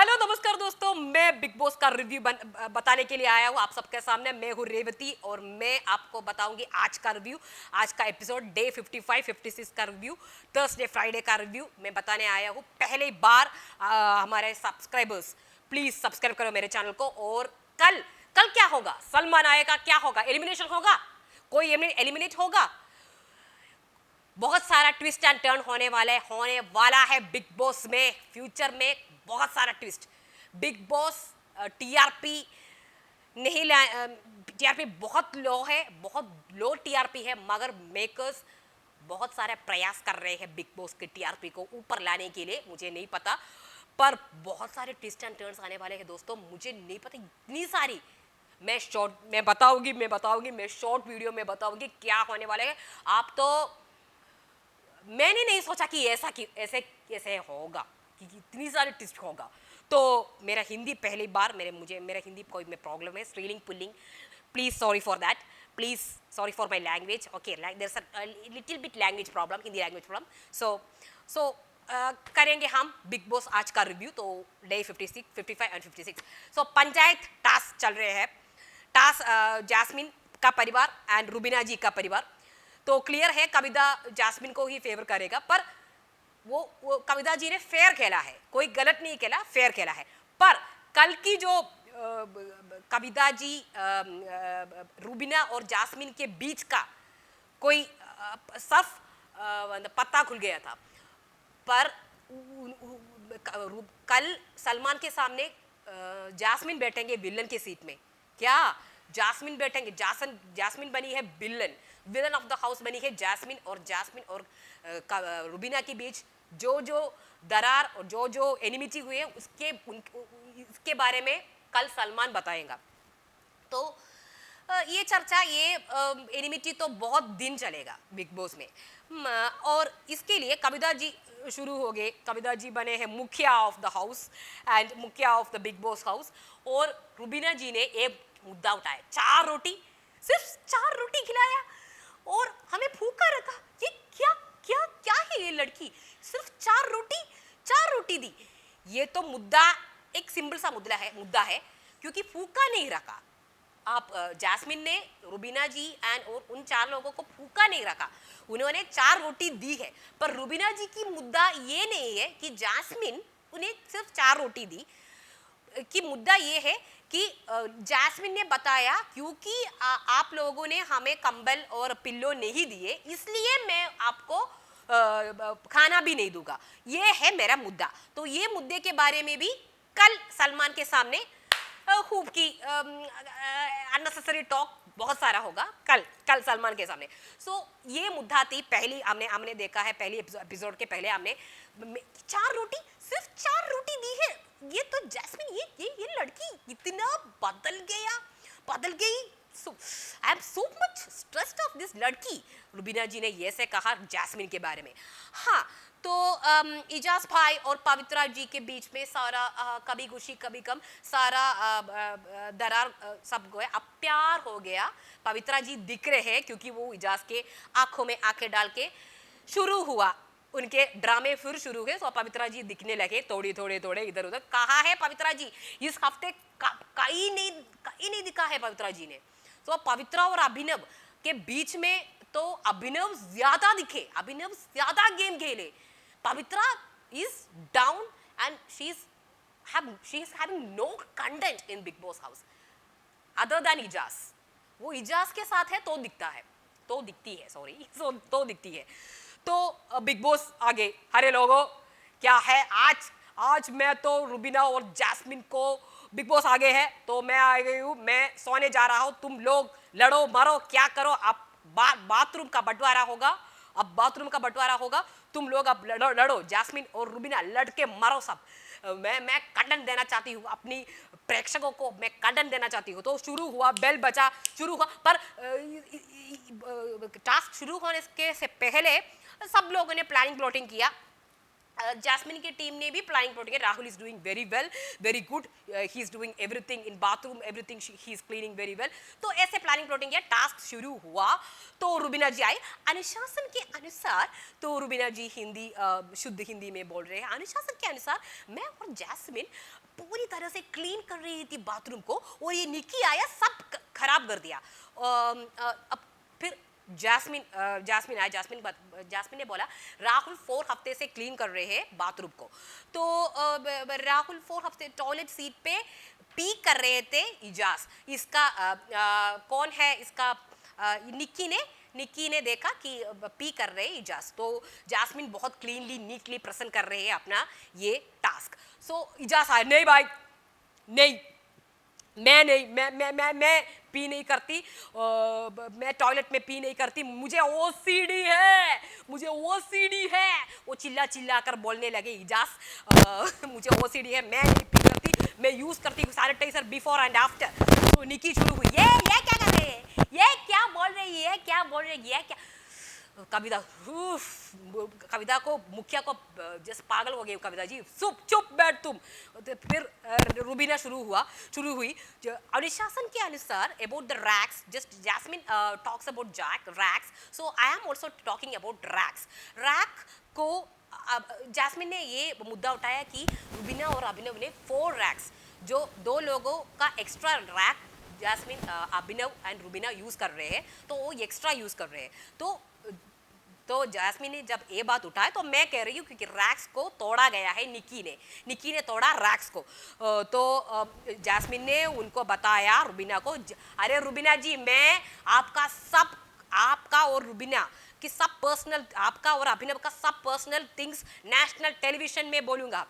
Hello नमस्कार दोस्तों, मैं बिग बॉस का रिव्यू बताने के लिए आया हूँ आप सबके सामने। मैं हूँ रेवती और मैं आपको बताऊंगी आज का रिव्यू, आज का एपिसोड डे 55 56 का रिव्यू, थर्सडे फ्राइडे का रिव्यू मैं बताने आया हूँ। पहली बार हमारे सब्सक्राइबर्स प्लीज सब्सक्राइब करो मेरे चैनल को। और कल कल क्या होगा? सलमान आएगा, क्या होगा? एलिमिनेशन होगा? कोई एलिमिनेट होगा? बहुत सारा ट्विस्ट एंड टर्न होने वाला है बिग बॉस में। फ्यूचर में बहुत सारा ट्विस्ट। बिग बॉस टीआरपी नहीं, टीआरपी बहुत लो है, बहुत लो टीआरपी है, मगर मेकर्स बहुत सारे प्रयास कर रहे हैं बिग बॉस के टीआरपी को ऊपर लाने के लिए। मुझे नहीं पता, पर बहुत सारे ट्विस्ट एंड टर्न्स आने वाले हैं दोस्तों। मुझे नहीं पता इतनी सारी, मैं बताऊंगी मैं शॉर्ट वीडियो में बताऊंगी क्या होने वाले है। आप तो, मैंने नहीं सोचा कि ऐसे ऐसे होगा, कि इतनी सारी ट्विस्ट होगा। तो मेरा हिंदी पहली बार, मेरा हिंदी कोई में प्रॉब्लम है, स्ट्रीलिंग पुल्लिंग, please sorry for that, please sorry for my language. Okay, there is a little bit language problem, Hindi language problem. So करेंगे हम बिग बॉस आज का रिव्यू। तो day 56 55 and 56। So panchayat task चल रहे हैं। टास्क जैस्मिन का परिवार एंड रुबीना जी का परिवार। तो क्लियर है कविता जैस्मिन को ही फेवर करेगा, पर वो कविता जी ने फेयर खेला है, कोई गलत नहीं खेला, फेयर खेला है। पर कल की जो कविता जी रुबीना और जैस्मिन के बीच का कोई सफ पत्ता खुल गया था। पर कल सलमान के सामने जैस्मिन बैठेंगे विलन की सीट में। क्या जैस्मिन बैठेंगे? जैस्मिन बनी है विलन ऑफ द हाउस बनी है जैस्मिन। और रुबीना के बीच जो जो दरार और जो जो एनिमिटी हुई है उसके बारे में कल सलमान बताएगा। तो ये चर्चा, ये एनिमिटी तो बहुत दिन चलेगा बिग बॉस में। और इसके लिए कविता जी शुरू हो गए। कविता जी बने हैं मुखिया ऑफ द हाउस एंड मुखिया of the big boss house. और रुबीना जी ने एक मुद्दा उठाया, 4 रोटी, सिर्फ 4 रोटी खिलाया और हमें भूखा रखा। ये क्या क्या क्या है? ये लड़की सिर्फ 4 रोटी दी। ये तो मुद्दा एक सिंपल सा मुद्दा है, क्योंकि भूखा नहीं रखा। आप जैस्मिन ने रुबीना जी एंड और उन 4 लोगों को भूखा नहीं रखा, उन्होंने 4 रोटी दी है। पर रुबीना जी की मुद्दा ये नहीं है कि जैस्मिन उन्हें सिर्फ 4 रोटी दी, कि मुद्दा ये है कि जैस्मिन ने बताया क्योंकि आप लोगों ने हमें कंबल और पिल्लो नहीं दिए, इसलिए मैं आपको खाना भी नहीं दूंगा। ये है मेरा मुद्दा। तो ये मुद्दे के बारे में भी कल सलमान के सामने खूब की अननेसेसरी टॉक बहुत सारा होगा कल सलमान के सामने। ये मुद्दा थी। पहली हमने देखा है, पहली एपिसोड के पहले हमने 4 रोटी, सिर्फ 4 रोटी दी है। ये तो जैस्मिन, ये लड़की इतना बदल गई। I am so much stressed of this लड़की। रुबीना जी ने ये से कहा जैस्मिन के बारे में। हाँ, तो इजाज भाई और पवित्रा जी के बीच में सारा कभी खुशी कभी गम, सारा दरार सब गए। अब प्यार हो गया। पवित्रा जी दिख रहे हैं क्योंकि वो इजाज के आंखों में आंखें डाल के शुरू हुआ, उनके ड्रामे फिर शुरू हुए। तो पवित्रा जी दिखने लगे थोड़े इधर उधर। कहाँ है पवित्रा जी? इस हफ्ते कहीं नहीं दिखा है पवित्रा जी ने। तो पवित्रा और अभिनव के बीच में तो अभिनव ज्यादा दिखे, अभिनव ज्यादा गेम खेले। पवित्रा is down and she is having no content in Big Boss house other than Ijaz. वो इजाज के साथ है तो दिखती है। तो बिग बॉस आगे, अरे लोगों क्या है आज मैं तो रुबीना और जैस्मिन को बिग बॉस आगे है तो मैं आ गई हूँ, मैं सोने जा रहा हूँ। तुम लोग लड़ो मरो क्या करो, अब बाथरूम का बंटवारा होगा। तुम लोग अब लड़ो जैस्मिन और रुबीना, लड़के मरो सब। मैं कंटेंट देना चाहती हूँ, अपनी प्रेक्षकों को मैं कंटेंट देना चाहती हूँ। तो शुरू हुआ, बेल बजा, शुरू हुआ। पर टास्क शुरू होने से पहले सब लोगों ने प्लानिंग प्लॉटिंग किया। जैस्मिन की टीम ने भी प्लानिंग प्लॉटिंग किया। Rahul is doing very well, very good, he is doing everything in bathroom, everything he is cleaning very well. तो ऐसे प्लानिंग प्लॉटिंग किया। टास्क शुरू हुआ तो रुबीना जी आई अनुशासन के अनुसार। तो रुबीना जी शुद्ध हिंदी में बोल रहे हैं। अनुशासन के अनुसार मैं और जैस्मिन तरह से क्लीन कर रही थी बाथरूम को और ये निकी आया सब खराब कर दिया। अब फिर जास्मिन ने बोला राहुल 4 हफ्ते से क्लीन कर रहे हैं बाथरूम को। तो राहुल 4 हफ्ते टॉयलेट सीट पे पी कर रहे थे इजाज। इसका कौन है इसका निक्की ने देखा कि पी कर रहे हैं इजाज। तो जास्मिन बहुत क्लीनली नीटली प्रेजेंट कर रहे हैं अपना ये टास्क। सो इजाज आया, नहीं भाई नहीं, मैं पी नहीं करती, मैं टॉयलेट में पी नहीं करती, मुझे ओसीडी है, मुझे ओसीडी है। वो चिल्ला चिल्ला कर बोलने लगे इजाज मुझे ओसीडी है, मैं नहीं पी करती, मैं यूज करती हूँ सैनिटाइजर बिफोर एंड आफ्टर। तो निकी शुरू हुई, ये क्या कर रहे हैं, ये क्या बोल रही है, क्या बोल रही है, क्या। कविता को मुखिया को जैसे पागल हो गई कविता जी, चुप बैठ तुम। तो फिर रुबीना शुरू हुई अनुशासन के अनुसार about the racks. Just Jasmin talks about racks, so I am also talking about rack को। जैस्मिन ने ये मुद्दा उठाया कि रुबीना और अभिनव ने 4 रैक्स, जो 2 लोगों का extra rack Jasmin Abhinav and Rubina use कर रहे हैं, तो वो एक्स्ट्रा यूज कर रहे हैं। तो जैस्मिन ने जब ये बात उठाई तो मैं कह रही हूँ क्योंकि रैक्स को तोड़ा गया है, निकी ने तोड़ा रैक्स को। तो जैस्मिन ने उनको बताया रुबीना को, अरे रुबीना जी मैं आपका और रुबीना कि सब पर्सनल, आपका और अभिनव का सब पर्सनल थिंग्स नेशनल टेलीविजन में बोलूँगा।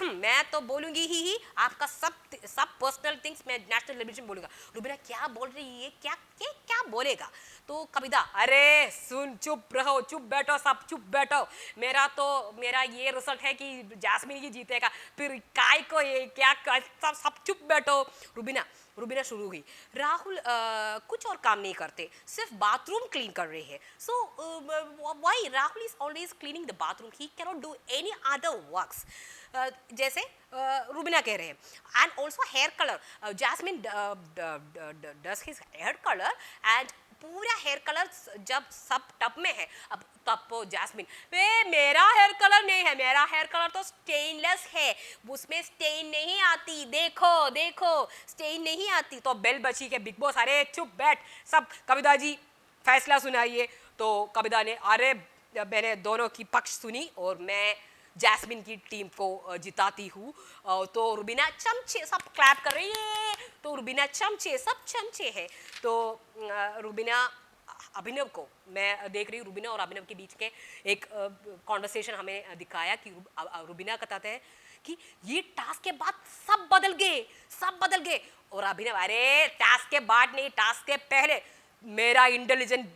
मैं तो बोलूंगी ही आपका सब पर्सनल थिंग्स मैं नेशनल टेलीविजन बोलूंगा। रुबीना क्या बोल रही है, क्या बोलेगा। तो कविता, अरे सुन, चुप रहो, चुप बैठो, सब चुप बैठो, मेरा ये रिजल्ट है कि जैस्मिन ही जीतेगा, फिर काय को ये क्या, सब चुप बैठो। रुबीना शुरू हुई, राहुल कुछ और काम नहीं करते, सिर्फ बाथरूम क्लीन कर रहे हैं। So why Rahul is always cleaning the bathroom, he can not do any other works. जैसे रुबीना कह रहे हैं, and also hair colour, Jasmin does his hair colour and पूरा हेयर कलर जब सब टब में है। अब तब तो जैस्मिन, मेरा हेयर कलर नहीं है, मेरा हेयर कलर तो स्टेनलेस है, उसमें स्टेन नहीं आती, देखो स्टेन नहीं आती। तो बेल बची के बिग बॉस, अरे चुप बैठ सब, कविता जी फैसला सुनाइए। तो कविता ने, अरे मैंने दोनों की पक्ष सुनी और मैं जैस्मिन की टीम को जिताती हूँ। तो रुबीना चमचे, सब क्लैप कर रही है, तो रुबीना चमचे, सब चमचे है। तो रुबीना अभिनव को, मैं देख रही हूँ रुबीना और अभिनव के बीच के एक कॉन्वर्सेशन हमें दिखाया कि रुबीना कहते हैं कि ये टास्क के बाद सब बदल गए। और अभिनव, अरे टास्क के बाद नहीं, टास्क के पहले मेरा इंटेलिजेंट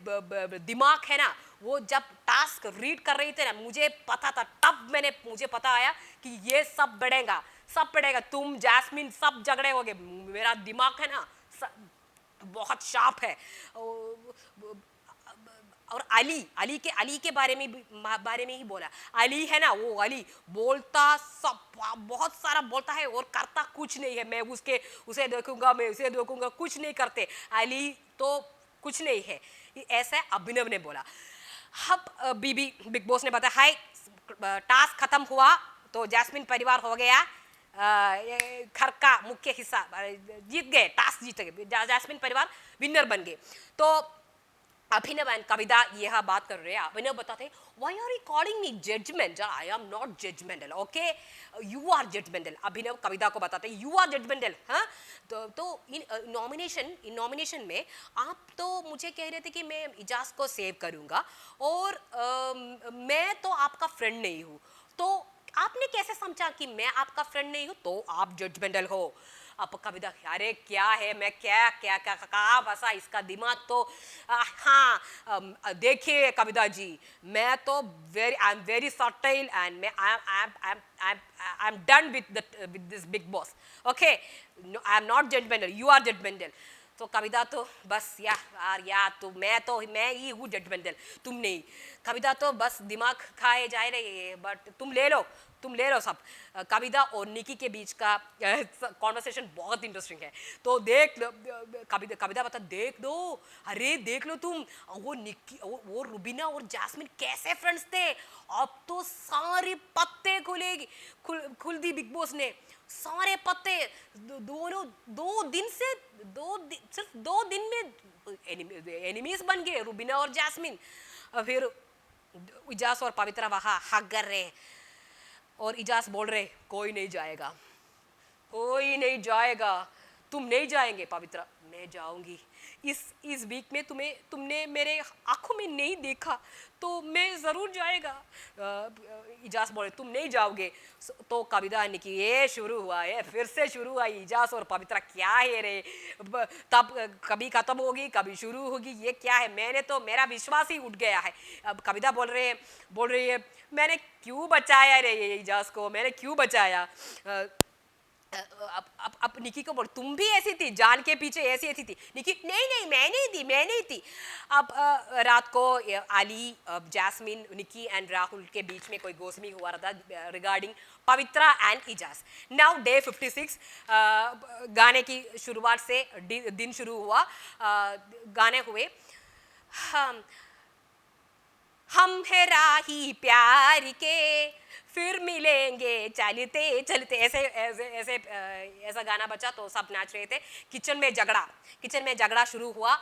दिमाग है ना, वो जब टास्क रीड कर रही थे ना, मुझे पता था, तब मुझे पता आया कि ये सब बढ़ेगा, तुम जैस्मिन सब झगड़े होगे, मेरा दिमाग है ना बहुत शार्प है। और अली के बारे में ही बोला। अली है ना, वो अली बोलता सब बहुत सारा बोलता है और करता कुछ नहीं है। मैं उसे देखूंगा, कुछ नहीं करते अली, तो कुछ नहीं है, ऐसा अभिनव ने बोला। अब बिग बॉस ने बताया, हाय टास्क खत्म हुआ तो जैस्मिन परिवार हो गया, घर का मुख्य हिस्सा, जीत गए, टास्क जीत गए, जैस्मिन परिवार विनर बन गए। तो अभिनव एंड कविता यह बात कर रहे हैं। अभिनव बताते हैं, why are you calling me judgemental, I am not judgemental, okay you are judgemental. Abhinav Kavita को बताते हैं, यू आर जजमेंटल। हाँ, तो इन नॉमिनेशन में आप तो मुझे कह रहे थे कि मैं इजाज को सेव करूंगा और मैं तो आपका फ्रेंड नहीं हूँ, तो आपने कैसे समझा कि मैं आपका फ्रेंड नहीं हूँ, तो आप जजमेंटल हो। अब कविता, अरे क्या है, मैं क्या कहा फंसा इसका दिमाग तो। हाँ देखिए कविता जी, मैं तो I am very subtle and मैं I am done with this Bigg Boss, okay I am not judgemental, you are judgemental. तो कविता तो बस मैं ही हूँ जजमेंटल, तुम नहीं। कविता तो बस दिमाग खाए जा रही है, बट तुम ले लो सब। कविता और निकी के बीच का कॉन्वर्सेशन बहुत इंटरेस्टिंग है। तो देख लो, कविता कविता बता, देख दो, अरे देख लो तुम, वो निकी वो रुबीना और जैस्मिन कैसे फ्रेंड्स थे। अब तो सारे पत्ते खुल दी बिग बॉस ने, सारे पत्ते। दोनों 2 दिन से सिर्फ 2 दिन में एनिमीज बन गए रुबीना और जैस्मिन। फिर इजाज और पवित्रा वहां हक कर रहे, और इजाज बोल रहे कोई नहीं जाएगा, कोई नहीं जाएगा। तुम नहीं जाएंगे पवित्रा, मैं जाऊंगी। इस वीक में तुमने मेरे आंखों में नहीं देखा, तो मैं जरूर जाएगा। इजाज बोले तुम नहीं जाओगे। तो कविता ने कि ये शुरू हुआ है, फिर से शुरू हुआ। इजाज और पवित्रा क्या है रे, तब कभी खत्म होगी कभी शुरू होगी, ये क्या है। मेरा विश्वास ही उठ गया है। अब कविता बोल रही है मैंने क्यों बचाया रे ये इजाज को, मैंने क्यों बचाया। अब निकी को बोल तुम भी ऐसी थी, जान के पीछे ऐसी थी। निकी नहीं मैं नहीं थी। अब रात को अली, जैस्मिन, निकी एंड राहुल के बीच में कोई गोसमी हुआ रहा था regarding Pavitra and Ejaz. Now day 56, गाने की शुरुआत से दिन शुरू हुआ। गाने हुए हम है राही प्यार के, फिर मिलेंगे चलते चलते, ऐसा गाना बचा तो सब नाच रहे थे। किचन में झगड़ा शुरू हुआ।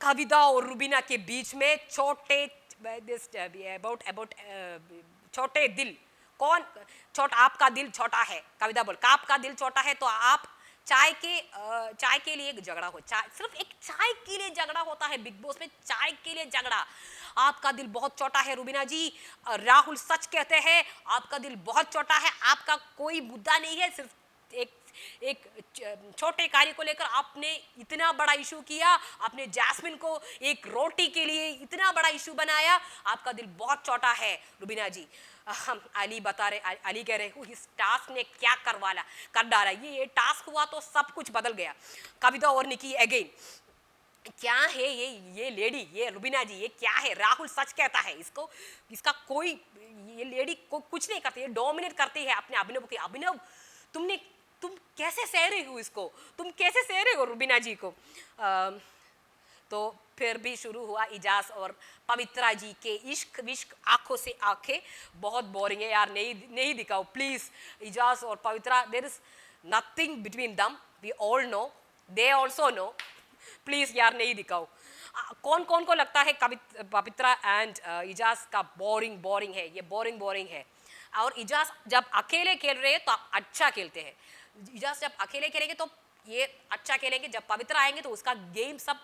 कविता और रुबीना के बीच में छोटे दिल, आपका दिल छोटा है। कविता बोल आपका दिल छोटा है तो आप चाय के लिए झगड़ा हो, सिर्फ एक चाय के लिए झगड़ा होता है बिग बॉस में, चाय के लिए झगड़ा। आपका दिल बहुत छोटा है रुबीना जी, राहुल सच कहते हैं, आपका दिल बहुत छोटा है, आपका कोई मुद्दा नहीं है, सिर्फ एक छोटे कार्य को लेकर आपने इतना बड़ा इशू किया, आपने जैस्मिन को एक रोटी के लिए इतना बड़ा इशू बनाया, आपका दिल बहुत छोटा है रुबीना जी। अली कह रहे हो इस टास्क ने क्या कर डाला, ये टास्क हुआ तो सब कुछ बदल गया। कविता और निकी अगेन, क्या है ये लेडी, ये रुबीना जी, ये क्या है। राहुल सच कहता है, इसका कोई, ये लेडी को कुछ नहीं करती, ये डोमिनेट करती है अपने अभिनव की। अभिनव तुम कैसे सह रहे हो इसको, तुम कैसे सह रहे हो रुबीना जी को। तो फिर भी शुरू हुआ इजाज और पवित्रा जी के इश्क विश्क, आंखों से आंखें। बहुत बोरिंग है यार, नहीं दिखाओ प्लीज। इजाज और Pavitra, there is nothing between them, we all know, they also know, please यार नहीं दिखाओ। कौन को लगता है पवित्रा एंड इजाज का बोरिंग है, ये बोरिंग है। और इजाज जब अकेले खेल रहे हैं तो अच्छा खेलते हैं, इजाज जब अकेले खेलेंगे तो ये अच्छा खेलेंगे, जब पवित्रा आएंगे तो उसका गेम सब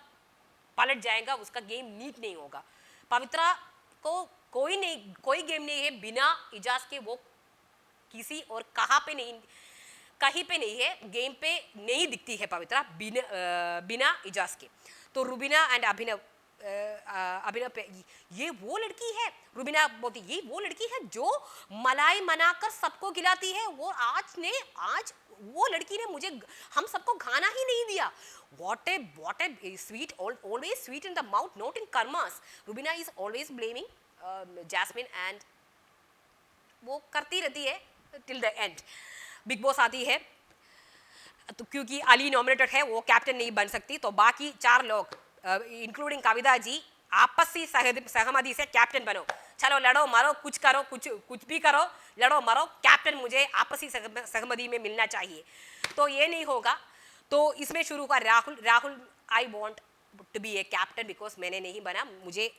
पलट जाएगा, उसका गेम नीट नहीं होगा। पवित्रा को कोई गेम नहीं है बिना इजाज के, वो किसी और कहीं पे नहीं है, गेम पे नहीं दिखती है पवित्रा बिना इजाज के। तो रुबीना एंड अभिनव पे ये वो लड़की है, रुबीना बोलती ये वो लड़की है जो मलाई मनाकर सबको खिलाती है, वो आज वो लड़की ने मुझे, हम सबको खाना ही नहीं दिया। what a sweet, always sweet in the mouth, not in karmas. Rubina is always blaming Jasmin and वो करती रहती है till the end. Bigg Boss आती है तो क्योंकि अली नॉमिनेटेड है, वो कैप्टन नहीं बन सकती, तो बाकी 4 लोग इंक्लूडिंग कविता जी आपसी सहमति से कैप्टन बनो, चलो लड़ो मरो, कुछ करो, कुछ भी करो, लड़ो मरो, कैप्टन मुझे आपसी सहमति में मिलना चाहिए। तो ये नहीं होगा, तो इसमें शुरू हुआ Rahul I want to be a captain because मैंने नहीं बना, मुझे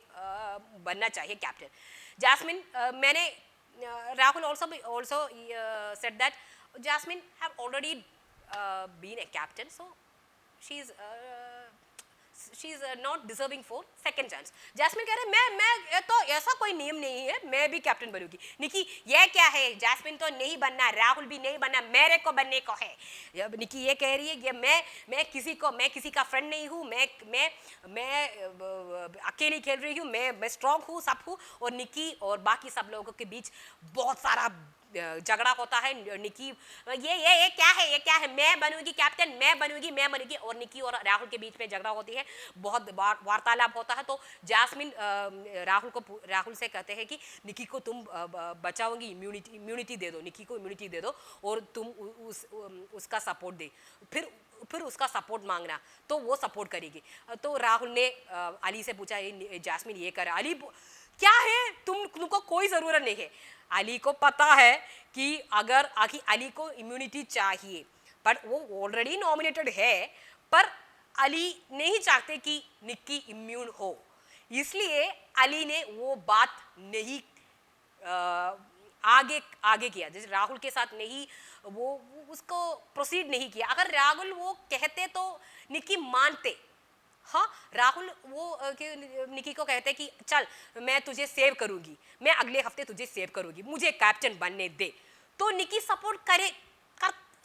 बनना चाहिए captain. Jasmin, Rahul also said that Jasmine have already been a captain, so she's not deserving for second chance. Jasmine कह रहे मैं तो ऐसा कोई नियम नहीं है, मैं भी कैप्टन बनूंगी। निकी ये क्या है, जैस्मिन तो नहीं बनना, राहुल भी नहीं बनना, मेरे को बनने को है। निकी ये कह रही है कि मैं किसी का फ्रेंड नहीं हूँ, मैं अकेली खेल रही हूँ, मैं स्ट्रॉन्ग हूँ, सब हूँ। और निकी और बाकी सब लोगों के बीच बहुत सारा झगड़ा होता है। निकी ये क्या है, मैं बनूंगी कैप्टन, मैं बनूंगी, और निकी और राहुल के बीच में झगड़ा होती है, बहुत वार्तालाप होता है। तो जास्मिन राहुल से कहते हैं कि निकी को तुम बचाओगी, इम्यूनिटी दे दो, निकी को इम्यूनिटी दे दो और तुम उसका सपोर्ट दे, फिर उसका सपोर्ट मांगना तो वो सपोर्ट करेगी। तो राहुल ने अली से पूछा, जास्मिन ये कर, अली क्या है, तुमको कोई ज़रूरत नहीं है। अली को पता है कि अगर अली को इम्यूनिटी चाहिए, पर वो ऑलरेडी नॉमिनेटेड है, पर अली नहीं चाहते कि निक्की इम्यून हो, इसलिए अली ने वो बात नहीं आगे किया, जैसे राहुल के साथ नहीं वो उसको प्रोसीड नहीं किया। अगर राहुल वो कहते तो निक्की मानते। हाँ, राहुल वो निकी को कहते कि चल मैं तुझे सेव करूंगी, मैं अगले हफ्ते तुझे सेव करूंगी, मुझे कैप्टन बनने दे, तो निकी सपोर्ट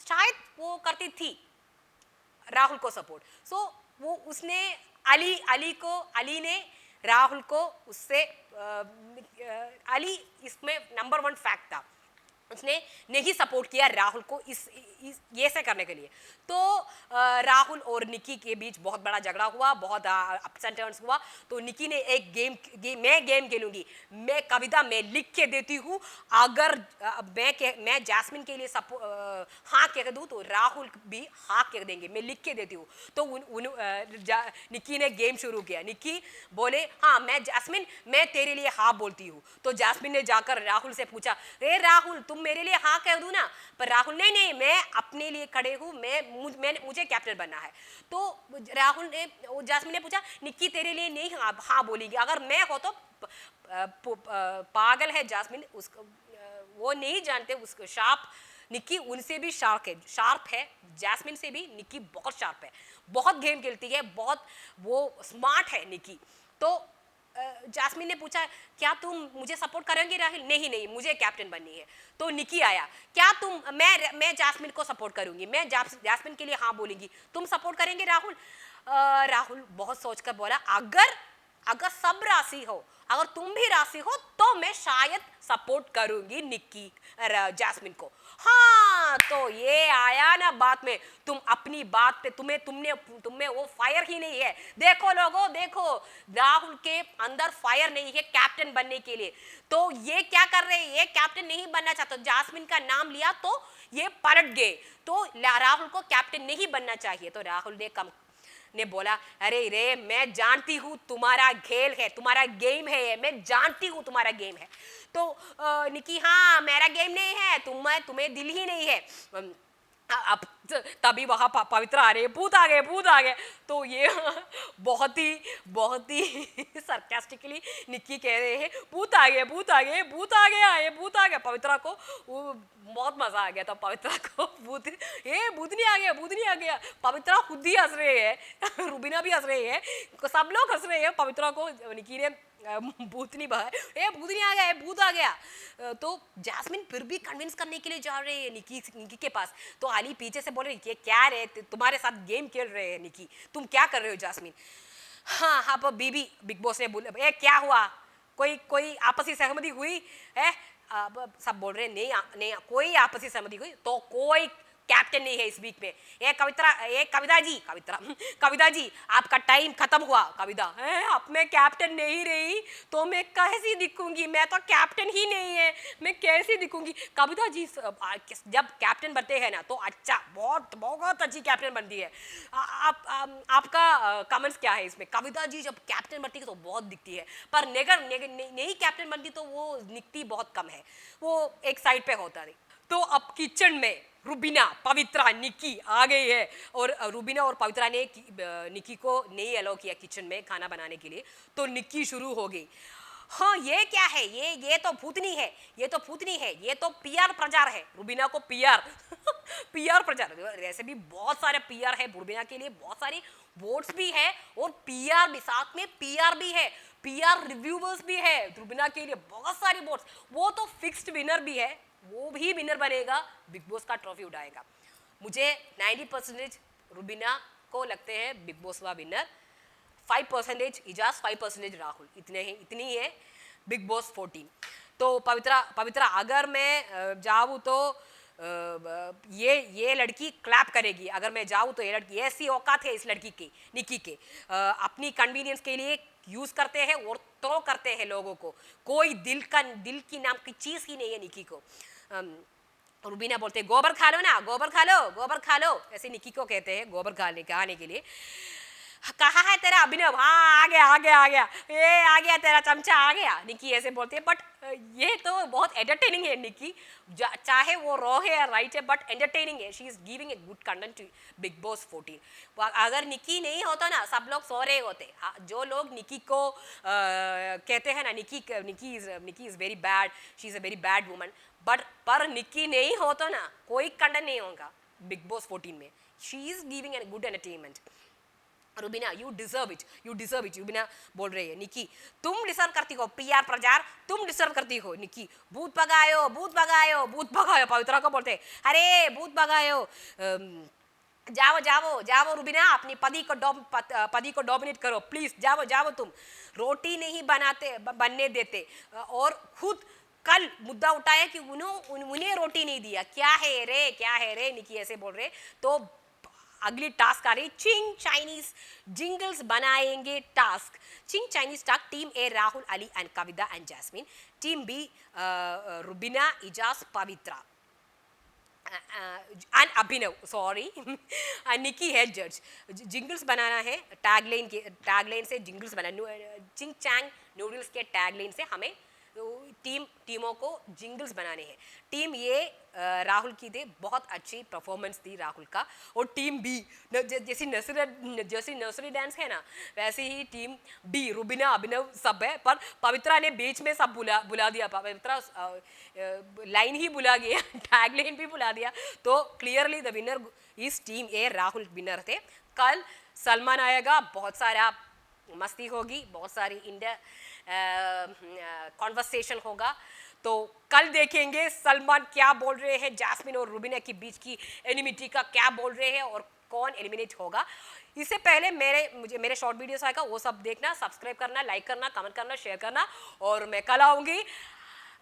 शायद वो करती थी राहुल को सपोर्ट। सो वो उसने अली ने राहुल को उससे अली इसमें नंबर 1 फैक्ट था, उसने नहीं सपोर्ट किया राहुल को ये से करने के लिए। तो राहुल और निकी के बीच बहुत बड़ा झगड़ा हुआ, बहुत अप्स एंड टर्न्स हुआ। तो निकी ने एक मैं गेम खेलूंगी, मैं कविता मैं लिख के देती हूँ, अगर मैं जास्मिन के लिए हाँ कह दूँ तो राहुल भी हाँ कह देंगे, मैं लिख के देती हूँ। तो निकी ने गेम शुरू किया। निकी बोले हाँ जास्मिन मैं तेरे लिए हाँ बोलती हूँ। तो जास्मिन ने जाकर राहुल से पूछा, ए राहुल तुम मेरे लिए हाँ कह दूँ ना, पर राहुल नहीं मैं अपने लिए खड़े हूँ, मुझे कैप्टन बनना है। तो राहुल ने जास्मिन ने पूछा, निक्की तेरे लिए नहीं हाँ बोलेगी, अगर मैं हो तो पागल है जास्मिन, उसको वो नहीं जानते उसको शार्प, निक्की उनसे भी शार्प है, जास्मिन से भी निक्की बहुत शार्प है, बहुत गेम खेलती है, बहुत वो स्मार्ट है निक्की। तो जास्मिन ने पूछा, क्या तुम मुझे सपोर्ट करेंगे राहुल? नहीं मुझे कैप्टन बननी है। तो निकी आया, क्या तुम मैं जास्मिन को सपोर्ट करूंगी, मैं जास्मिन के लिए हाँ बोलेंगी, तुम सपोर्ट करेंगे राहुल? राहुल बहुत सोचकर बोला, अगर सब राशि हो, अगर तुम भी राशि हो तो मैं शायद सपोर्ट करूंगी निक्की जास्मिन को। हाँ, तो ये आया ना बात में, तुम अपनी बात पे तुम्हें वो फायर ही नहीं है। देखो लोगों, देखो राहुल के अंदर फायर नहीं है कैप्टन बनने के लिए। तो ये क्या कर रहे हैं, ये कैप्टन नहीं बनना चाहता, जास्मिन का नाम लिया तो ये पलट गए, तो राहुल को कैप्टन नहीं बनना चाहिए। तो राहुल ने बोला, अरे रे मैं जानती हूँ तुम्हारा खेल है, तुम्हारा गेम है, मैं जानती हूँ तुम्हारा गेम है। तो निकी, हाँ मेरा गेम नहीं है, तुम्हें दिल ही नहीं है। अब तभी वहाँ पवित्र आ रहे हैं, भूत आ गए। तो ये बहुत ही सरकास्टिकली निक्की कह रहे हैं, भूत आ गया। पवित्रा को बहुत मजा आ गया था, पवित्रा को भूत नहीं आ गया। पवित्रा खुद ही हंस रहे हैं, रुबीना भी हंस रही है, सब लोग हंस रहे हैं पवित्रा को। निक्की ने भूत आ गया। तो जास्मिन फिर भी कन्विंस करने के लिए जा रहे हैं निकी के पास। तो अली पीछे से बोल रहे हैं, क्या रे तुम्हारे साथ गेम खेल रहे हैं निकी, तुम क्या कर रहे हो जास्मिन? हाँ अब बीबी बिग बॉस ने बोला, क्या हुआ, कोई आपसी सहमति हुई है? अब सब बोल रहे हैं नहीं कोई आपसी सहमति हुई, तो कोई कैप्टन नहीं है इस वीक में। कविता जी आपका टाइम खत्म हुआ। कविता, अब मैं कैप्टन नहीं रही तो मैं कैसी दिखूंगी, मैं तो कैप्टन ही नहीं है, मैं कैसी दिखूंगी? कविता जी जब कैप्टन बनते हैं ना तो अच्छा, बहुत अच्छी कैप्टन बनती है। आपका कमेंट्स क्या है इसमें? कविता जी जब कैप्टन बनती है तो बहुत दिखती है, पर नहीं कैप्टन बनती तो वो दिखती बहुत कम है, वो एक साइड पे होता है। तो अब किचन में रुबीना, पवित्रा, निकी आ गई है, और रुबीना और पवित्रा ने निकी को नहीं अलाउ किया किचन में खाना बनाने के लिए। तो निकी शुरू हो गई, हाँ ये क्या है, ये तो भूतनी है, ये तो पीआर प्रचार है। रुबीना को पीआर प्रचार, वैसे भी बहुत सारे पीआर है रुबीना के लिए, बहुत सारी वोट्स भी है और पीआर भी, साथ में पीआर भी है, पीआर रिव्यूवर्स भी है रुबीना के लिए, बहुत सारी वोट्स। वो तो फिक्स्ड विनर भी है, वो भी विनर बनेगा, बिग बॉस का ट्रॉफी उठाएगा। मुझे 90% रुबीना को लगते हैं बिग बॉस का विनर, 5% इजाज, 5% राहुल, इतनी है बिग बॉस 14। तो पवित्रा पवित्रा अगर मैं जाऊँ तो ये लड़की क्लैप करेगी, अगर मैं जाऊँ तो ये लड़की, ऐसी औकात है इस लड़की की, निकी के अपनी कन्वीनियंस के लिए यूज करते हैं और थ्रो करते हैं लोगों को, कोई दिल की नाम की चीज ही नहीं है निकी को। रुबीना बोलते हैं गोबर खा लो ना, गोबर खा लो, गोबर खा लो, ऐसे निकी को कहते हैं गोबर खाने के लिए। कहा है तेरा अभिनव, हाँ आ गया आ गया आ गया, ये आ गया तेरा चमचा आ गया, निकी ऐसे बोलते हैं। बट ये तो बहुत एंटरटेनिंग है निकी, चाहे वो रॉ है या राइट है, बट एंटरटेनिंग है, she is giving a good content to Bigg Boss 14। अगर निकी नहीं होता ना सब लोग सो रहे होते। जो लोग निकी को कहते हैं ना Nikki is very bad, she is a very bad woman, but पर निकी नहीं होता ना कोई कंटेंट नहीं होगा बिग बॉस 14 में। She is giving a good entertainment. Rubina you deserve it, you deserve it, Rubina बोल रही है। निकी तुम डिजर्व करती हो, पीआर प्रचार तुम डिजर्व करती हो। निकी भूत भगायो भूत भगायो भूत भगायो, पवित्रा को बोलते अरे भूत भगायो। जाओ जाओ जाओ रुबीना, अपनी पति को डोमिनेट करो प्लीज, जाओ जाओ, तुम रोटी नहीं बनने देते और खुद कल मुद्दा उठाया कि उन्हें रोटी नहीं दिया, क्या है रे निकी ऐसे बोल रहे। तो अगली टास्क आ रही, चिंग चाइनीज जिंगल्स बनाएंगे task. Ching Chinese task, team A Rahul Ali and Kavita and Jasmin, team B Rubina Ejaz Pavitra and Abhinav, sorry Nikki है जज। जिंगल्स बनाना है, टैगलाइन से जिंगल्स बनाना, चिंग चैंग नूडल्स के टैगलाइन से हमें टीमों को जिंगल्स बनाने हैं। टीम ये राहुल की थी, बहुत अच्छी परफॉर्मेंस थी राहुल का। और टीम बी जैसी नर्सरी डांस है ना, वैसे ही टीम बी रुबीना अभिनव सब है, पर पवित्रा ने बीच में सब बुला दिया, पवित्रा लाइन ही बुला गया, टैग लाइन भी बुला दिया। तो clearly the winner is team A, Rahul winner थे। कल सलमान आएगा, बहुत सारा मस्ती होगी, बहुत सारी इंडिया कॉन्वर्सेशन होगा। तो कल देखेंगे सलमान क्या बोल रहे हैं जैस्मिन और रुबीना के बीच की एनिमिटी का, क्या बोल रहे हैं और कौन एलिमिनेट होगा। इससे पहले मेरे शॉर्ट वीडियोस आएगा, वो सब देखना, सब्सक्राइब करना, लाइक करना, कमेंट करना, शेयर करना, और मैं कल आऊंगी।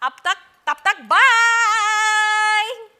तब तक बाय।